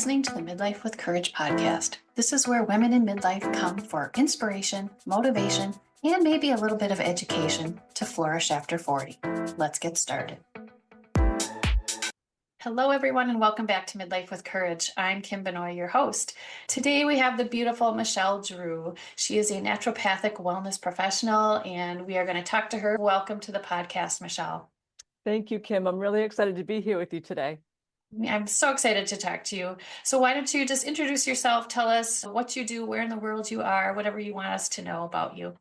listening to the Midlife with Courage podcast. This is where women in midlife come for inspiration, motivation, and maybe a little bit of education to flourish after 40. Let's get started. Hello, everyone, and welcome back to Midlife with Courage. I'm Kim Benoit, your host. Today, we have the beautiful Michelle Drew. She is a naturopathic wellness professional, and we are going to talk to her. Welcome to the podcast, Michelle. Thank you, Kim. I'm really excited to be here with you today. I'm so excited to talk to you. So why don't you just introduce yourself, tell us what you do, where in the world you are, whatever you want us to know about you.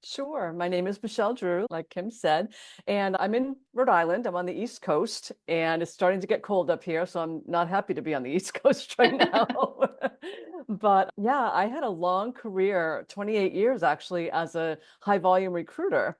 Sure. My name is Michelle Drew, like Kim said, and I'm in Rhode Island. I'm on the East Coast, and it's starting to get cold up here, so I'm not happy to be on the East Coast right now. But yeah, I had a long career, 28 years actually, as a high volume recruiter.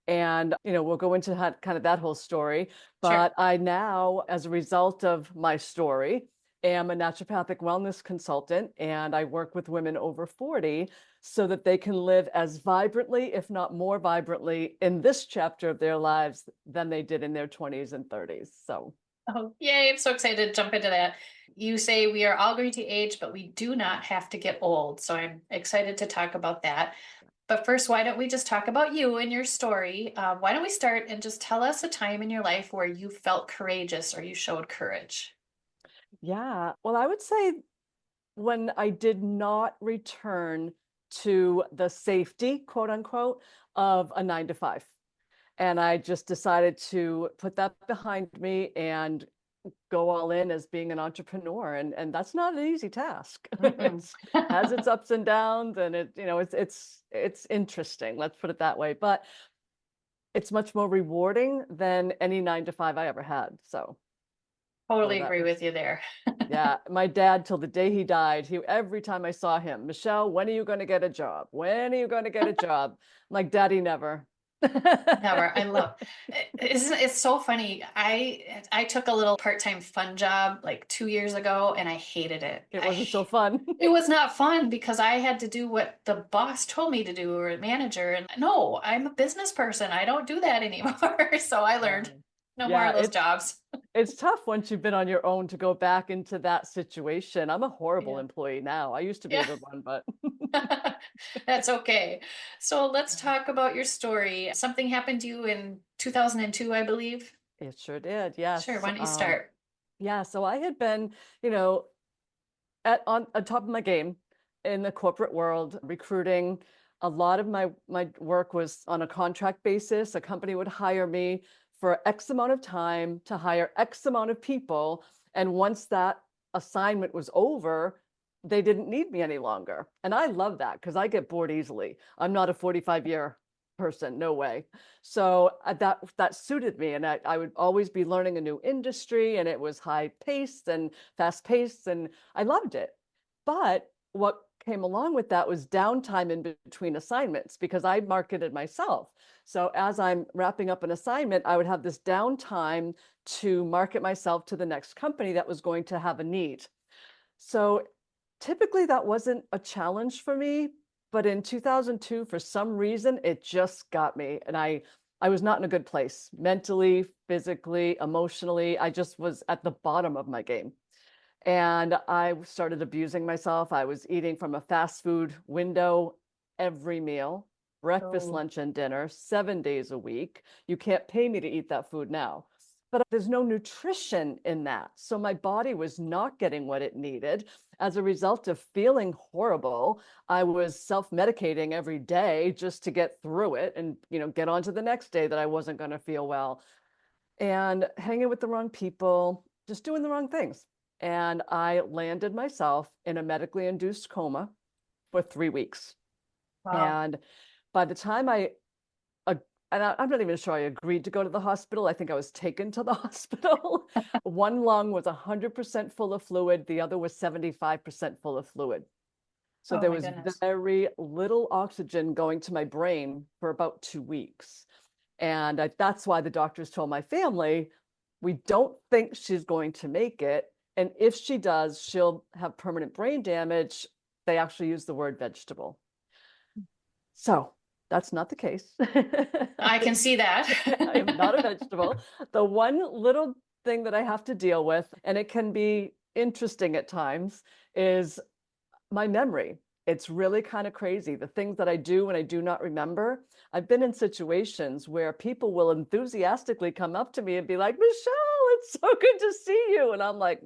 And, we'll go into kind of that whole story. But Sure. I now, as a result of my story, am a naturopathic wellness consultant, and I work with women over 40 so that they can live as vibrantly, if not more vibrantly, in this chapter of their lives than they did in their 20s and 30s. So, Oh, yay. I'm so excited to jump into that. You say we are all going to age, but we do not have to get old. So I'm excited to talk about that. But first, why don't we just talk about you and your story? Why don't we start and just tell us a time in your life where you felt courageous or you showed courage? yeah, well, I would say when I did not return to the safety, quote unquote, of a 9 to 5. And I just decided to put that behind me and go all in as being an entrepreneur. And that's not an easy task. It has its ups and downs, and it's interesting, let's put it that way. But it's much more rewarding than any 9 to 5 I ever had. So Totally that agree was, with you there. yeah, my dad, till the day he died, every time I saw him, Michelle, when are you going to get a job? When are you going to get a job? I'm like, Daddy, never. Never. I love it's so funny. I took a little part-time fun job like 2 years ago and I hated it. It wasn't so fun. It was not fun because I had to do what the boss told me to do or a manager. And no, I'm a business person. I don't do that anymore. So I learned no more Yeah, of those jobs. it's tough once you've been on your own to go back into that situation. I'm a horrible Yeah. employee now. I used to be a Yeah. good one, but That's okay. So let's talk about your story. Something happened to you in 2002, I believe. it sure did. Sure, Yes. why don't you start? Yeah. So I had been, on top of my game in the corporate world, recruiting. A lot of my work was on a contract basis. A company would hire me for X amount of time to hire X amount of people. And once that assignment was over, they didn't need me any longer. And I love that because I get bored easily. I'm not a 45-year person, no way. So that suited me. And I would always be learning a new industry, and it was high paced and fast paced, and I loved it. But what came along with that was downtime in between assignments because I marketed myself. So as I'm wrapping up an assignment, I would have this downtime to market myself to the next company that was going to have a need. So typically that wasn't a challenge for me, but in 2002, for some reason, it just got me. And I was not in a good place mentally, physically, emotionally. I just was at the bottom of my game. And I started abusing myself. I was eating from a fast food window every meal, breakfast, Oh, lunch, and dinner, 7 days a week. You can't pay me to eat that food now. But there's no nutrition in that. So my body was not getting what it needed. As a result of feeling horrible, I was self-medicating every day just to get through it and, get on to the next day that I wasn't going to feel well. And hanging with the wrong people, just doing the wrong things. And I landed myself in a medically induced coma for 3 weeks. wow. And by the time I'm not even sure I agreed to go to the hospital. I think I was taken to the hospital. One lung was 100% full of fluid. The other was 75% full of fluid. So Oh there my was goodness. very little oxygen going to my brain for about 2 weeks. And that's why the doctors told my family, we don't think she's going to make it. And if she does, she'll have permanent brain damage. They actually use the word vegetable. So that's not the case. I can see that. I am not a vegetable. The one little thing that I have to deal with, and it can be interesting at times is my memory. It's really kind of crazy. The things that I do and I do not remember. I've been in situations where people will enthusiastically come up to me and be like, Michelle, it's so good to see you. And I'm like,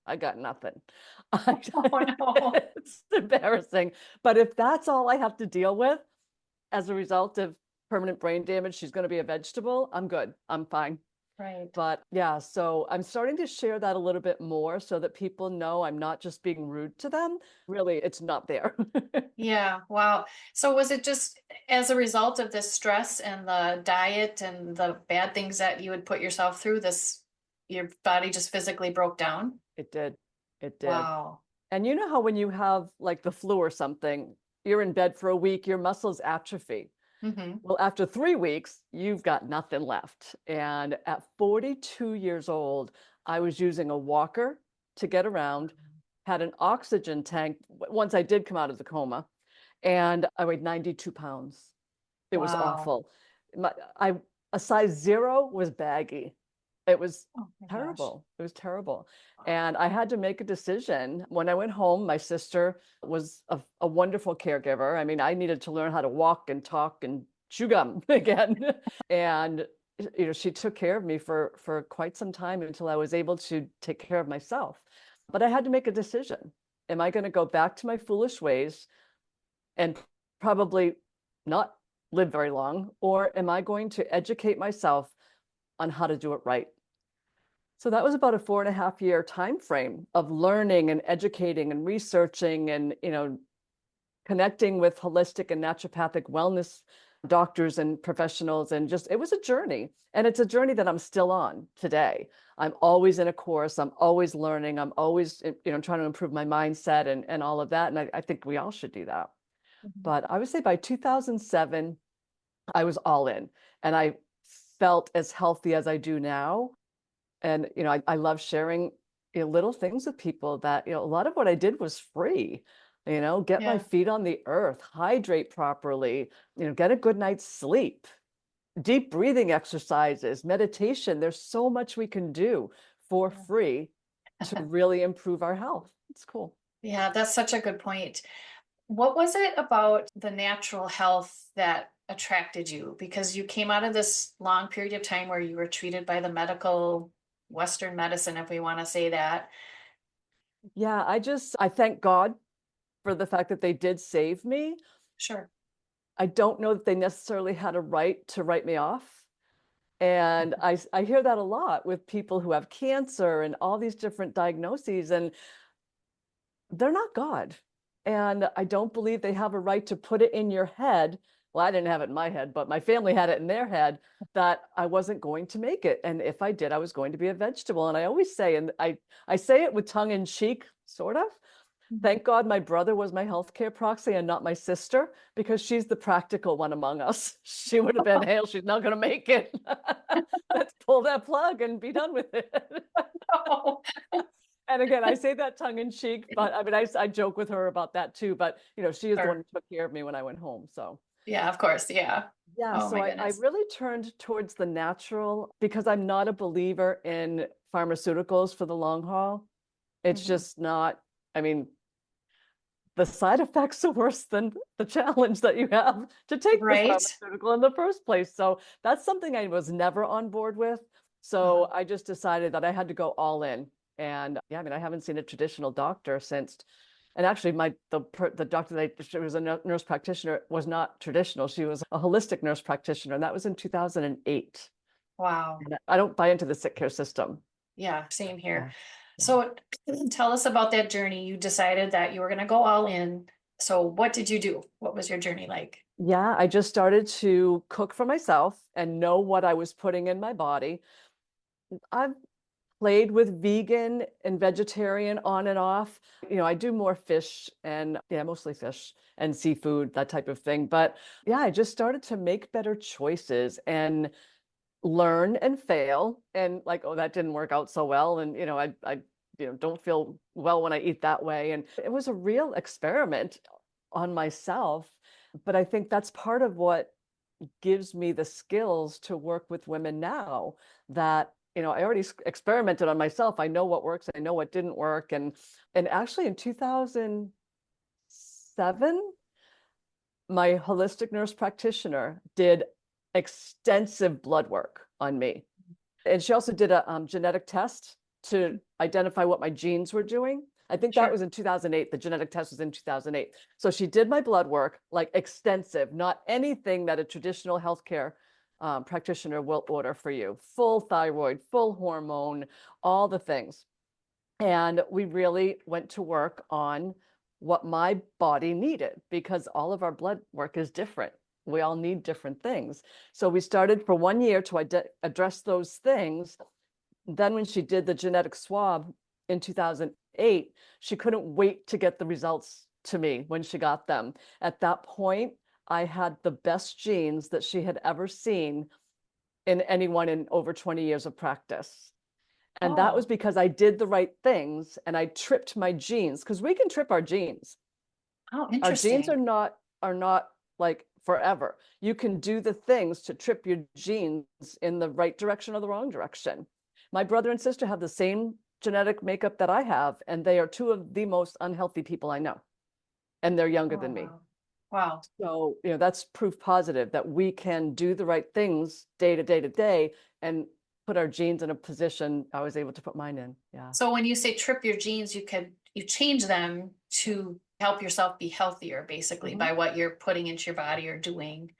I got nothing. Oh no. It's embarrassing. But if that's all I have to deal with as a result of permanent brain damage, she's going to be a vegetable, I'm good. I'm fine. Right. But yeah, so I'm starting to share that a little bit more so that people know I'm not just being rude to them. Really, it's not there. Yeah. Wow. So was it just as a result of this stress and the diet and the bad things that you would put yourself through, your body just physically broke down? It did. It did. Wow. And you know how when you have like the flu or something, you're in bed for a week, your muscles atrophy. Hmm. Well, after 3 weeks, you've got nothing left. And at 42 years old, I was using a walker to get around, had an oxygen tank once I did come out of the coma, and I weighed 92 pounds. It was Wow. awful. My, I, a size zero was baggy. It was Oh my gosh. terrible. It was terrible. And I had to make a decision. When I went home, my sister was a wonderful caregiver. I mean, I needed to learn how to walk and talk and chew gum again. And she took care of me for quite some time until I was able to take care of myself. But I had to make a decision. Am I going to go back to my foolish ways and probably not live very long, or am I going to educate myself on how to do it right? So that was about a 4.5 year time frame of learning and educating and researching and connecting with holistic and naturopathic wellness doctors and professionals, and just it was a journey, and it's a journey that I'm still on today. I'm always in a course, I'm always learning, I'm always trying to improve my mindset and all of that, and I think we all should do that. Mhm. But I would say by 2007 I was all in, and I felt as healthy as I do now. And I love sharing little things with people that a lot of what I did was free. Get my Yeah. feet on the earth, hydrate properly, get a good night's sleep, deep breathing exercises, meditation. There's so much we can do for free to really improve our health. It's cool. Yeah, that's such a good point. What was it about the natural health that attracted you? Because you came out of this long period of time where you were treated by the medical Western medicine, if we want to say that. Yeah, I thank God for the fact that they did save me. Sure. I don't know that they necessarily had a right to write me off. And I hear that a lot with people who have cancer and all these different diagnoses, and they're not God. And I don't believe they have a right to put it in your head. Well, I didn't have it in my head, but my family had it in their head that I wasn't going to make it. And if I did, I was going to be a vegetable. And I always say, and I say it with tongue in cheek, sort of. Mhm. Thank God my brother was my healthcare proxy and not my sister, because she's the practical one among us. She would have been, hell, she's not going to make it. Let's pull that plug and be done with it. Oh, And again, I say that tongue in cheek, but I mean, I joke with her about that too. But she is the one sure. who took care of me when I went home. So Yeah, of course. Yeah. yeah, Oh so my I goodness. really turned towards the natural because I'm not a believer in pharmaceuticals for the long haul. It's Mhm. just not, I mean, the side effects are worse than the challenge that you have to take the Right. pharmaceutical in the first place. So that's something I was never on board with. Uh-huh. So I just decided that I had to go all in. And yeah, I mean, I haven't seen a traditional doctor since, and actually the doctor that she was a nurse practitioner was not traditional. She was a holistic nurse practitioner, and that was in 2008. Wow. And I don't buy into the sick care system. Yeah, same here. Yeah. Yeah. So tell us about that journey. You decided that you were going to go all in. So what did you do? What was your journey like? Yeah, I just started to cook for myself and know what I was putting in my body. I've played with vegan and vegetarian on and off. I do more fish and yeah, mostly fish and seafood, that type of thing. But yeah, I just started to make better choices and learn and fail. And like, oh, that didn't work out so well. And, I don't feel well when I eat that way. And it was a real experiment on myself. But I think that's part of what gives me the skills to work with women now that I already experimented on myself. I know what works. I know what didn't work. And actually in 2007, my holistic nurse practitioner did extensive blood work on me. And she also did a genetic test to identify what my genes were doing. I think that Sure. was in 2008. The genetic test was in 2008. So she did my blood work, like extensive, not anything that a traditional healthcare practitioner will order for you. Full thyroid, full hormone, all the things. And we really went to work on what my body needed because all of our blood work is different. We all need different things. So we started for 1 year to address those things. Then when she did the genetic swab in 2008, she couldn't wait to get the results to me when she got them. At that point, I had the best genes that she had ever seen in anyone in over 20 years of practice. And that was Oh, because I did the right things and I tripped my genes, because we can trip our genes. oh, Our genes interesting. are not like forever. You can do the things to trip your genes in the right direction or the wrong direction. My brother and sister have the same genetic makeup that I have, and they are two of the most unhealthy people I know. And they're younger Oh, than me. wow. Wow. So, that's proof positive that we can do the right things day to day to day and put our genes in a position. I was able to put mine in. Yeah. So when you say trip your genes, you change them to help yourself be healthier, basically, Mhm. by what you're putting into your body or doing.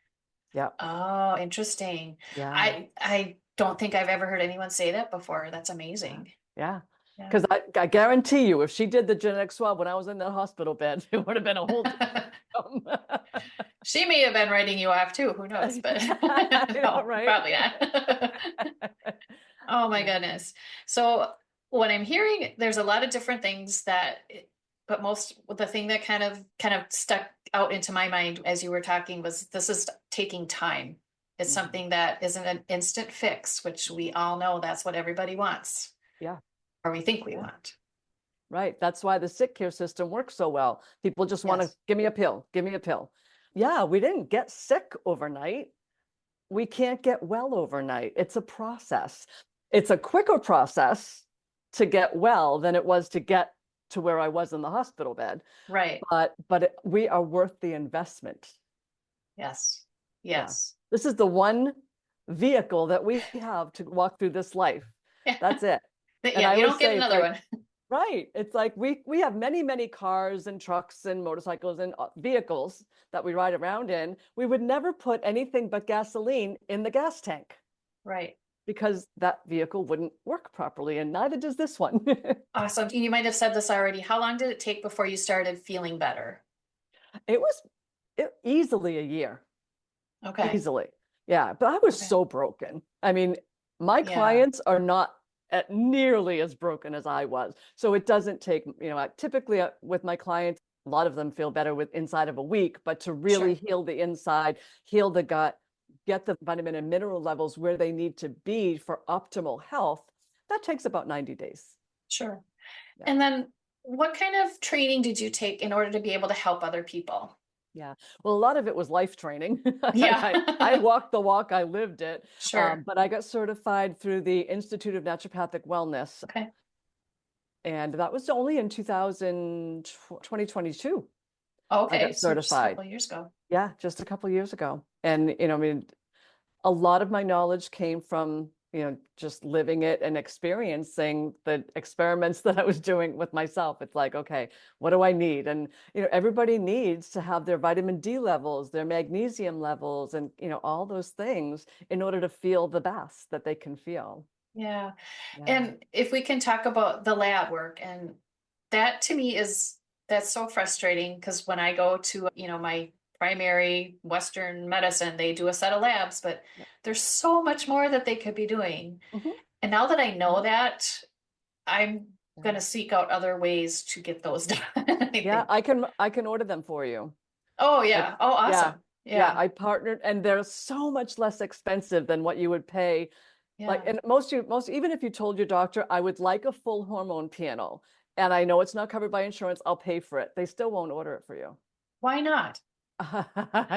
Yeah. Oh, interesting. Yeah. I don't think I've ever heard anyone say that before. That's Yeah. amazing. Yeah. Yeah. Because I guarantee you, if she did the genetic swab when I was in the hospital bed, it would have been a whole different outcome. She may have been writing you off too, who knows? But I know, no, right? probably not. Oh my Yeah. goodness. So what I'm hearing, there's a lot of different things but most the thing that kind of stuck out into my mind as you were talking was this is taking time. It's Mhm. something that isn't an instant fix, which we all know that's what everybody wants, Yeah. or we think we Yeah. want. Right. That's why the sick care system works so well. People just want to Yes. give me a pill, give me a pill. Yeah, we didn't get sick overnight. We can't get well overnight. It's a process. It's a quicker process to get well than it was to get to where I was in the hospital bed. Right. But we are worth the investment. Yes. Yeah. Yes. This is the one vehicle that we have to walk through this life. That's it. And Yeah, I you always don't get say it's another like, one. right. It's like we have many, many cars and trucks and motorcycles and vehicles that we ride around in. We would never put anything but gasoline in the gas tank Right. because that vehicle wouldn't work properly, and neither does this one. Awesome. You might have said this already. How long did it take before you started feeling better? It was easily a year, Okay. easily. Yeah, but I was Okay. so broken. I mean, my Yeah. clients are not nearly as broken as I was. So it doesn't take, typically with my clients, a lot of them feel better with inside of a week, but to really Sure. heal the inside, heal the gut, get the vitamin and mineral levels where they need to be for optimal health, that takes about 90 days. Sure. Yeah. And then what kind of training did you take in order to be able to help other people? Yeah. Well, a lot of it was life training. I Yeah. walked the walk, I lived it. Sure. But I got certified through the Institute of Naturopathic Wellness. Okay. And that was only in 2022. I Okay. got So just a certified. couple of years ago. Yeah, just a couple of years ago. And, I mean, a lot of my knowledge came from, just living it and experiencing the experiments that I was doing with myself. It's like, okay, what do I need? And, everybody needs to have their vitamin D levels, their magnesium levels, and, all those things in order to feel the best that they can feel. Yeah. Yeah. And if we can talk about the lab work, and that to me that's so frustrating because when I go to, my primary Western medicine, they do a set of labs, but Yeah. there's so much more that they could be doing. Mhm. And now that I know Yeah. that, I'm going Yeah. to seek out other ways to get those done, I Yeah, think. I can order them for you. Oh, I yeah. Oh, Yeah. awesome. Yeah, Yeah. I partnered, and they're so much less expensive than what you would pay. Like, Yeah. and most, even if you told your doctor, I would like a full hormone panel, and I know it's not covered by insurance, I'll pay for it. They still won't order it for you. Why not?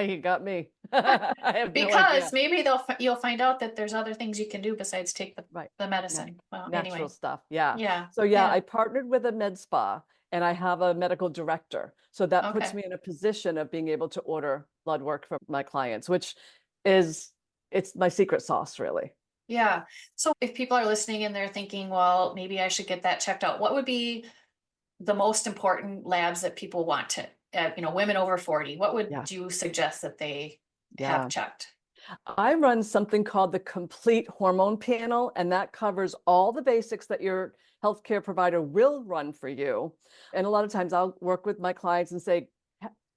You got me. I have no Because idea. maybe you'll find out that there's other things you can do besides take Right. the Nat- medicine. Well, Natural anyway, stuff. Yeah. yeah, So yeah, yeah, I partnered with a med spa and I have a medical director. So that puts okay, me in a position of being able to order blood work from my clients, which is it's my secret sauce, really. yeah. So if people are listening and they're thinking, well, maybe I should get that checked out, what would be the most important labs that people want to, women over 40, what would Yeah. you suggest that they have Yeah. checked? I run something called the complete hormone panel, and that covers all the basics that your healthcare provider will run for you. And a lot of times I'll work with my clients and say,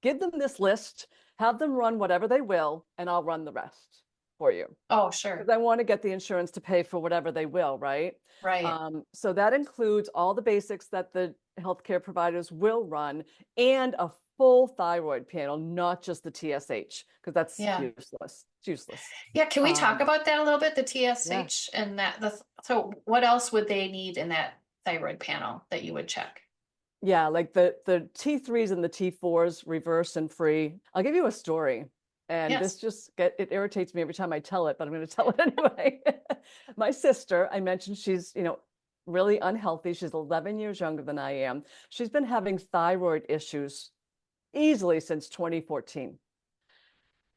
give them this list, have them run whatever they will, and I'll run the rest for you. Oh, sure. Because I want to get the insurance to pay for whatever they will, right? Right. So that includes all the basics that the healthcare providers will run and a full thyroid panel, not just the TSH, because that's Yeah. useless. It's useless. Yeah. Can we talk Um, about that a little bit? The yeah. TSH and so what else would they need in that thyroid panel that you would check? Yeah, like the T3s and the T4s, reverse and free. I'll give you a story. And this Yes. just it irritates me every time I tell it, but I'm going to tell it anyway. My sister, I mentioned she's, really unhealthy. She's 11 years younger than I am. She's been having thyroid issues easily since 2014.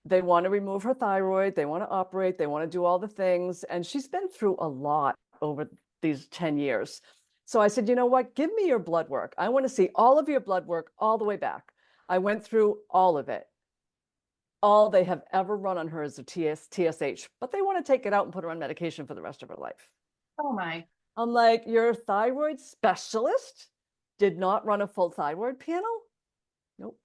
They want to remove her thyroid, they want to operate, they want to do all the things, and she's been through a lot over these 10 years. So I said, you know what? Give me your blood work. I want to see all of your blood work all the way back. I went through all of it. All they have ever run on her is a TSH, but they want to take it out and put her on medication for the rest of her life. Oh my. I'm like, your thyroid specialist did not run a full thyroid panel? Nope.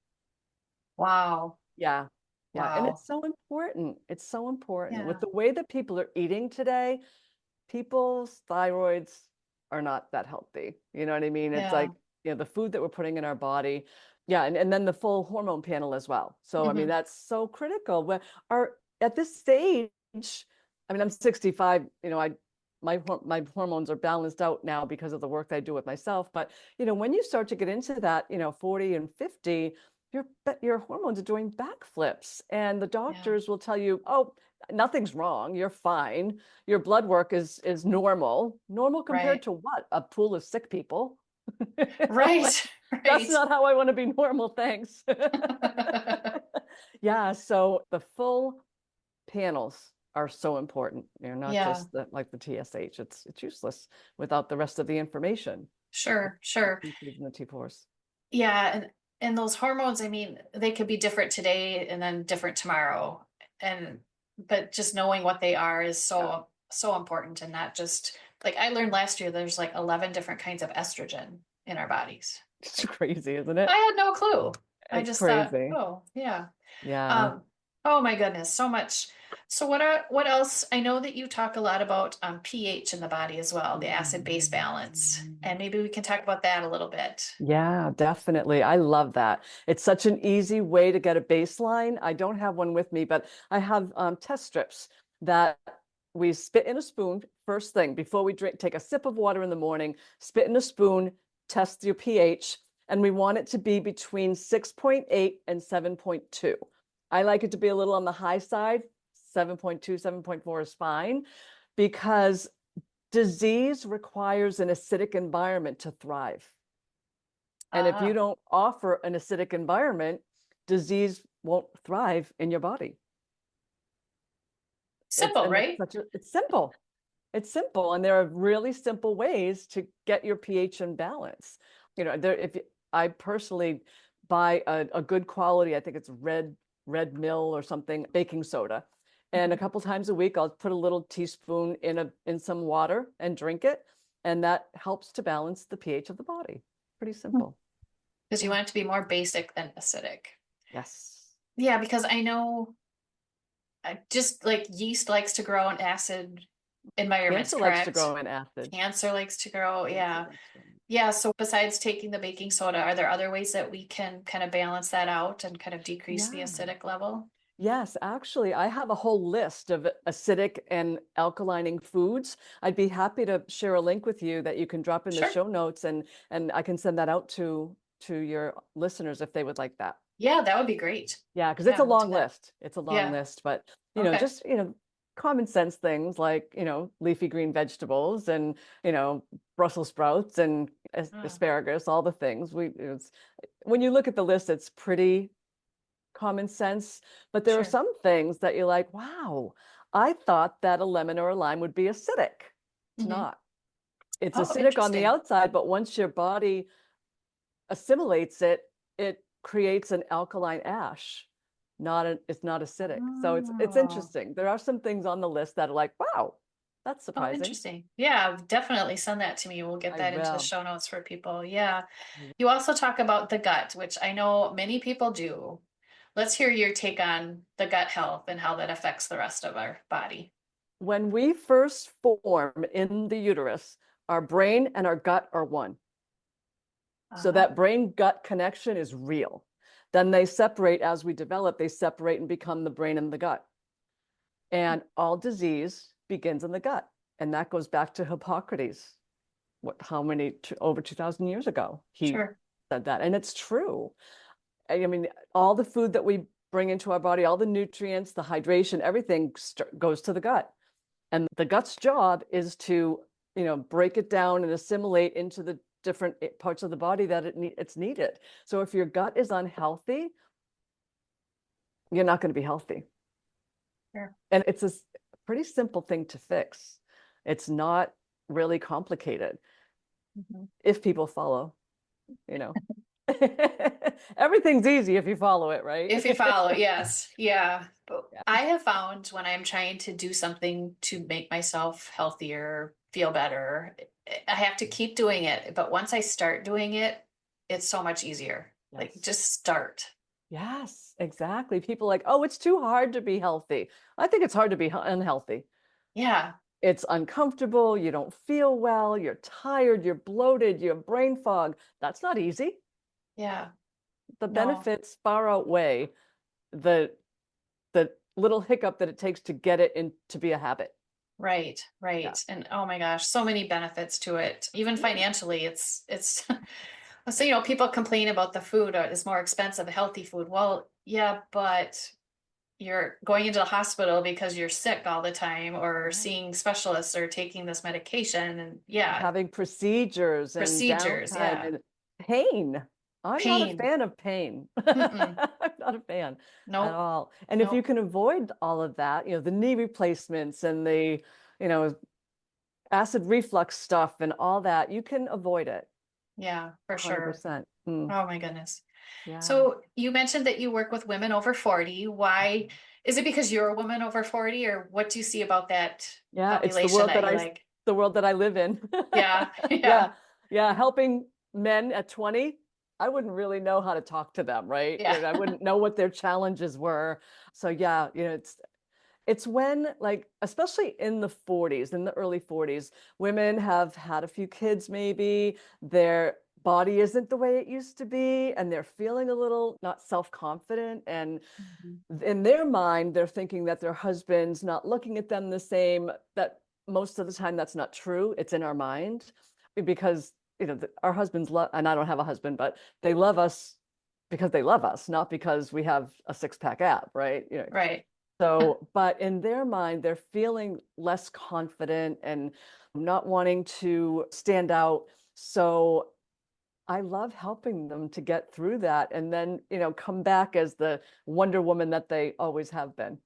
Wow. Yeah. Yeah. And Wow. it's so important. It's so important. With Yeah. the way that people are eating today, people's thyroids are not that healthy. You know what I mean? It's Yeah. like, the food that we're putting in our body. Yeah. And then the full hormone panel as well. So, I mean, Hmm. that's so critical. But at this stage, I mean, I'm 65, my hormones are balanced out now because of the work I do with myself. But, when you start to get into that, 40 and 50, your hormones are doing backflips. And the Yeah. doctors will tell you, oh, nothing's wrong. You're fine. Your blood work is normal. Normal compared Right. to what? A pool of sick people. Like, Right. that's Right. not how I want to be normal. Thanks. Yeah. So the full panels are so important. Not Yeah. just the TSH. It's useless without the rest of the information. Sure. Sure. The T3s and the T4s. Yeah. And those hormones, I mean, they could be different today and then different tomorrow. And but just knowing what they are is Yeah. so important, and not just like I learned last year there's like 11 different kinds of estrogen in our bodies. It's Like crazy, isn't it? I had no clue. I It's just thought, crazy. oh, yeah. Yeah. Um, oh my goodness, so much. So what else? I know that you talk a lot about pH in the body as well, the acid-base balance. And maybe we can talk about that a little bit. Yeah, definitely. I love that. It's such an easy way to get a baseline. I don't have one with me, but I have test strips that we spit in a spoon first thing before we drink. Take a sip of water in the morning, spit in a spoon, test your pH, and we want it to be between 6.8 and 7.2. I like it to be a little on the high side. 7.2, 7.4 is fine because disease requires an acidic environment to thrive. And if you Ah, don't offer an acidic environment, disease won't thrive in your body. simple, right? It's simple. It's simple. And there are really simple ways to get your pH in balance. I personally buy a good quality, I think it's red mill or something, baking soda. And a Mhm. couple times a week, I'll put a little teaspoon in some water and drink it. And that helps to balance the pH of the body. Pretty simple. Because you Yeah. want it to be more basic than acidic. Yes. Yeah, because I know just like yeast likes to grow in acid environments, Cancer likes to correct? grow in acid. Cancer likes to grow, Cancer yeah. likes to grow. Yeah, so besides taking the baking soda, are there other ways that we can kind of balance that out and kind of decrease the Yeah. acidic level? Yes, actually, I have a whole list of acidic and alkalining foods. I'd be happy to share a link with you that you can drop in the Sure. show notes and I can send that out to your listeners if they would like that. Yeah, that would be great. Yeah, because it's Yeah, a we'll do long that. list. It's a long Yeah. list, but Okay. just, common sense things like, leafy green vegetables and, Brussels sprouts and Oh, asparagus, all the things. When you look at the list, it's pretty common sense, but there are sure. some things that you're like, wow, I thought that a lemon or a lime would be acidic. It's Hmm. not. It's Oh, acidic on the interesting. outside, but once your body assimilates it, it creates an alkaline ash. It's not acidic. So it's Oh. interesting. There are some things on the list that are like, wow, that's Oh, surprising. interesting. Yeah, definitely send that to me. We'll get I that into the will. show notes for people. Yeah. You also talk about the gut, which I know many people do. Let's hear your take on the gut health and how that affects the rest of our body. When we first form in the uterus, our brain and our gut are one. So Uh-huh. that brain gut connection is real. Then they separate as we develop, they separate and become the brain and the gut. And all disease begins in the gut. And that goes back to Hippocrates. How many, over 2000 years ago, he Sure. said that. And it's true. I mean, all the food that we bring into our body, all the nutrients, the hydration, everything goes to the gut. And the gut's job is to, break it down and assimilate into the different parts of the body that it's needed. So if your gut is unhealthy, you're not going to be healthy. Sure. And it's a pretty simple thing to fix. It's not really complicated Mhm. if people follow, you know. Everything's easy if you follow it, right? If you follow, yes. Yeah. But Yeah. I have found when I'm trying to do something to make myself healthier, feel better, I have to keep doing it. But once I start doing it, it's so much easier. Like Yes. just start. Yes, exactly. People like, oh, it's too hard to be healthy. I think it's hard to be unhealthy. Yeah. It's uncomfortable. You don't feel well. You're tired. You're bloated. You have brain fog. That's not easy. Yeah. The No. benefits far outweigh the the little hiccup that it takes to get it in to be a habit. Right, Yeah. right. And oh my gosh, so many benefits to it. Even Yeah. financially, it's so people complain about the food is more expensive, healthy food. Well, yeah, but you're going into the hospital because you're sick all the time or Yeah. seeing specialists or taking this medication and yeah, Having procedures and procedures, downtime yeah. and pain. I'm not a Pain. fan of pain. Mm-mm. I'm not a fan at Nope. all. And if you Nope. can avoid all of that, the knee replacements and the, you know, acid reflux stuff and all that, you can avoid it Yeah, for sure. 100%. Mm, Oh my goodness. yeah. So you mentioned that you work with women over 40. Why is it because you're a woman over 40 or what do you see about that Yeah, it's population that you like? the world that I live in. Yeah, Yeah. yeah, Yeah, helping men at 20, I wouldn't really know how to talk to them, right? yeah. I wouldn't know what their challenges were. So yeah, it's when, like, especially in the 40s, in the early 40s, women have had a few kids maybe, their body isn't the way it used to be, and they're feeling a little not self-confident, and Mhm. in their mind, they're thinking that their husband's not looking at them the same. That most of the time that's not true. It's in our mind because our husbands love, and I don't have a husband, but they love us because they love us, not because we have a six-pack ab, right? Right. So, but in their mind, they're feeling less confident and not wanting to stand out. So I love helping them to get through that and then, come back as the Wonder Woman that they always have been.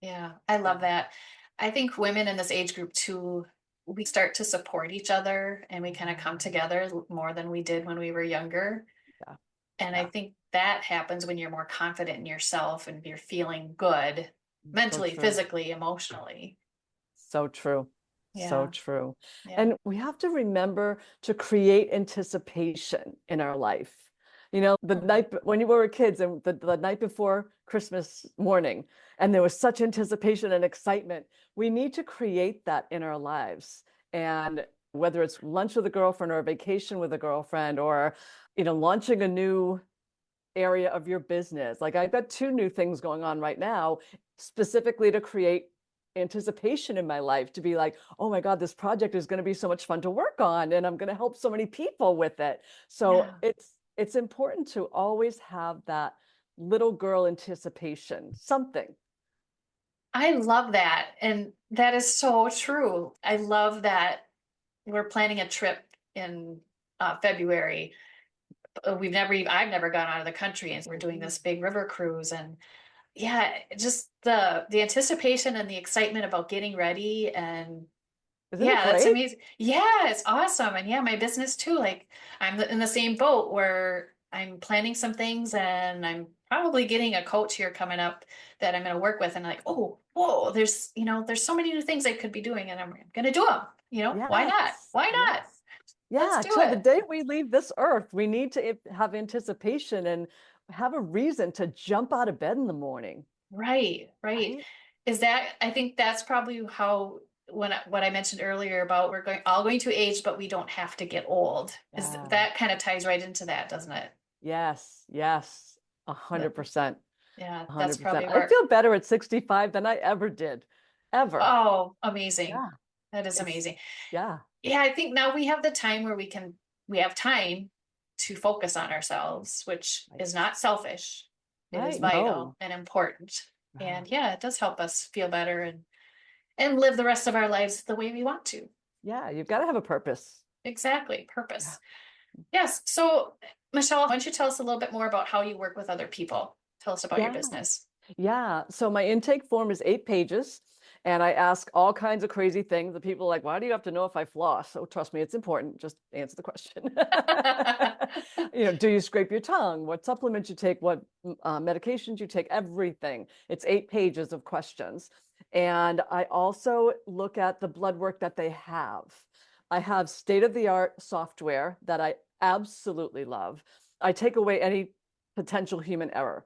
Yeah, I Yeah. love that. I think women in this age group too, we start to support each other and we kind of come Yeah. together more than we did when we were younger. Yeah. And I Yeah. think that happens when you're more confident in yourself and you're feeling good So mentally, true. physically, emotionally. So true. So Yeah, true. yeah. And we have to remember to create anticipation in our life. The Mhm. night when you were kids and the night before Christmas morning, and there was such anticipation and excitement. We need to create that in our lives. And whether it's lunch with a girlfriend or a vacation with a girlfriend or, launching a new area of your business. Like I've got two new things going on right now, specifically to create anticipation in my life to be like, oh my God, this project is going to be so much fun to work on, and I'm going to help so many people with it. So Yeah. it's important to always have that little girl anticipation, something. I love that. And that is so true. I love that we're planning a trip in February. I've never gone out of the country, and we're doing this big river cruise. And yeah, just the anticipation and the excitement about getting ready. And Isn't it yeah, that's great? amazing. Yeah, it's awesome. And yeah, my business too. Like I'm in the same boat where I'm planning some things, and I'm probably getting a coach here coming up that I'm going to work with. And like, oh, whoa, there's so many new things I could be doing, and I'm going to do them. Why not? Yes, Why not? yes. Let's Yeah, do till the it. day we leave this earth, we need to have anticipation and have a reason to jump out of bed in the morning, Right, right. right? I think that's probably how what I mentioned earlier about we're going to age, but we don't have to get old. Is Yeah. that kind of ties right into that, doesn't it? Yes, yes, That, 100%, yeah, that's 100%. probably I where, feel better at 65 than I ever did, ever. oh, amazing. Yeah, That is it's, amazing. yeah, Yeah, I think now we have the time where we have time to focus on ourselves, which right, is not selfish. It is right. vital No, and important. yeah, And yeah, it does help us feel better and live the rest of our lives the way we want to. yeah, you've got to have a purpose. Exactly. Yeah, Purpose. Yes. So, Michelle, why don't you tell us a little bit more about how you work with other people? Tell us about your yeah. business. Yeah. So my intake form is 8 pages, and I ask all kinds of crazy things. The people are like, why do you have to know if I floss? So trust me, it's important. Just answer the question. Do you scrape your tongue? What supplements you take? What medications you take? Everything. It's 8 pages of questions. And I also look at the blood work that they have. I have state-of-the-art software that I absolutely love. I take away any potential human error.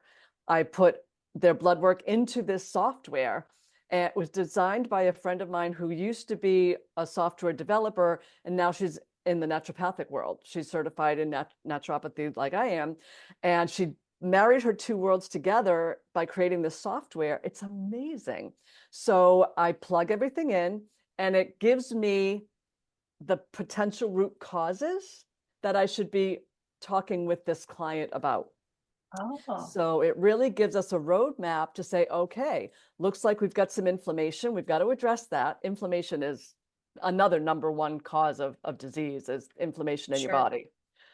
I put their blood work into this software. And it was designed by a friend of mine who used to be a software developer, and now she's in the naturopathic world. She's certified in naturopathy like I am. And she married her two worlds together by creating this software. It's amazing. So I plug everything in, and it gives me the potential root causes that I should be talking with this client about. Oh, So it really gives us a roadmap to say, okay, looks like we've got some inflammation. We've got to address that. Inflammation is another number one cause of disease is inflammation in your sure. body.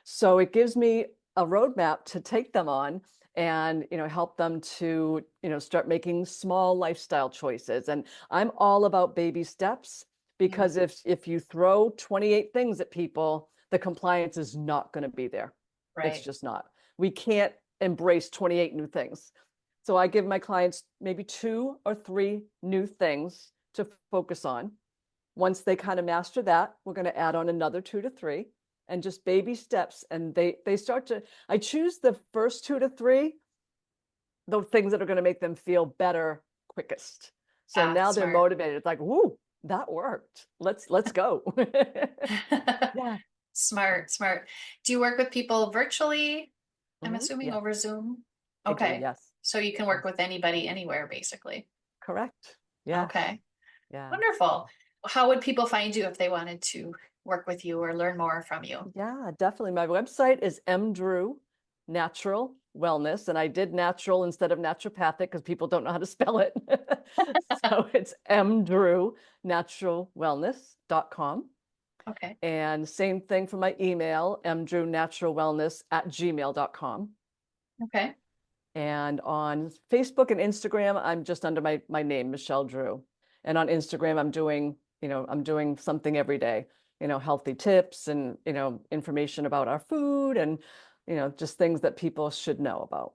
So it gives me a roadmap to take them on and help them to start making small lifestyle choices. And I'm all about baby steps Mm, because if you throw 28 things at people, the compliance is not going to be there. It's right. just not. We can't embrace 28 new things. So I give my clients maybe 2 or 3 new things to focus on. Once they kind of master that, we're going to add on another 2 to 3 and just baby steps. And they start to, I choose the first 2 to 3, the things that are going to make them feel better quickest. So Ah, now they're smart. motivated. It's like, whoo, that worked. Let's go. Yeah. Smart, smart. Do you work with people virtually? I'm assuming Yeah, over Zoom. I do. Okay. Yes. So you can Yes. work with anybody anywhere, basically. Correct. Yes. Okay. Yeah. Wonderful. How would people find you if they wanted to work with you or learn more from you? Yeah, definitely. My website is mdrew Natural Wellness, and I did natural instead of naturopathic because people don't know how to spell it. So it's mdrewnaturalwellness.com. Okay. And same thing for my email, mdrewnaturalwellness@gmail.com. Okay. And on Facebook and Instagram, I'm just under my name, Michelle Drew. And on Instagram, I'm doing something every day, healthy tips and, information about our food and, just things that people should know about.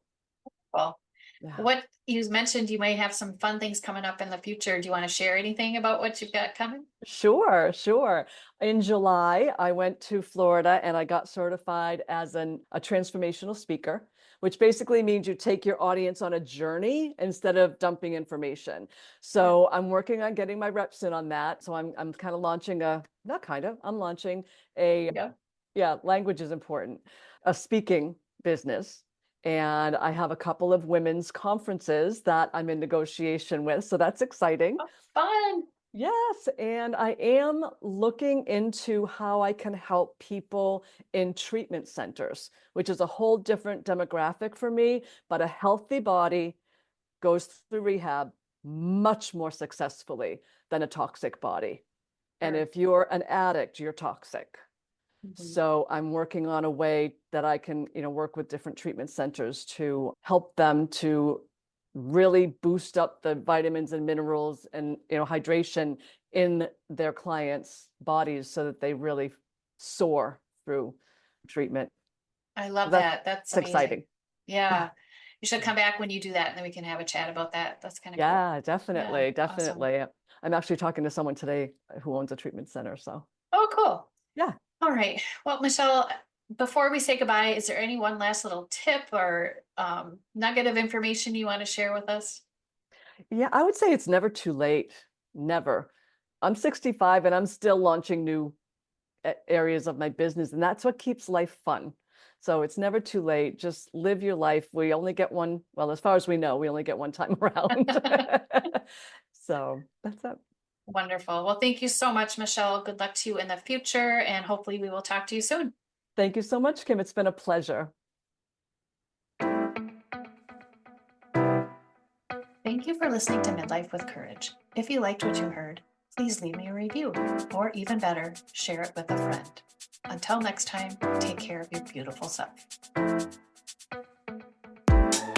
Well, Yeah. what you mentioned, you may have some fun things coming up in the future. Do you want to share anything about what you've got coming? Sure, sure. In July, I went to Florida and I got certified as a transformational speaker, which basically means you take your audience on a journey instead of dumping information. Yeah. So I'm working on getting my reps in on that. So I'm kind of launching I'm launching a, Yeah. yeah, language is important, a speaking business. And I have a couple of women's conferences that I'm in negotiation with. So that's exciting. Oh, fun. Yes, and I am looking into how I can help people in treatment centers, which is a whole different demographic for me, but a healthy body goes through rehab much more successfully than a toxic body. And Sure. if you're an addict, you're toxic. Mhm. So I'm working on a way that I can, work with different treatment centers to help them to really boost up the vitamins and minerals and, hydration in their clients' bodies so that they really soar through treatment. I So love that's that. That's amazing. exciting. Yeah. You should come back when you do that and then we can have a chat about that. That's kind of cool. Yeah, Yeah. definitely, Awesome. definitely. I'm actually talking to someone today who owns a treatment center. So Oh, cool. yeah. All right. Well, Michelle, before we say goodbye, is there any one last little tip or nugget of information you want to share with us? Yeah, I would say it's never too late. Never. I'm 65 and I'm still launching new areas of my business, and that's what keeps life fun. So it's never too late. Just live your life. We only get one, well, as far as we know, we only get one time around. So that's it. Wonderful. Well, thank you so much, Michelle. Good luck to you in the future, and hopefully we will talk to you soon. Thank you so much, Kim. It's been a pleasure. Thank you for listening to Midlife with Courage. If you liked what you heard, please leave me a review, or even better, share it with a friend. Until next time, take care of your beautiful self.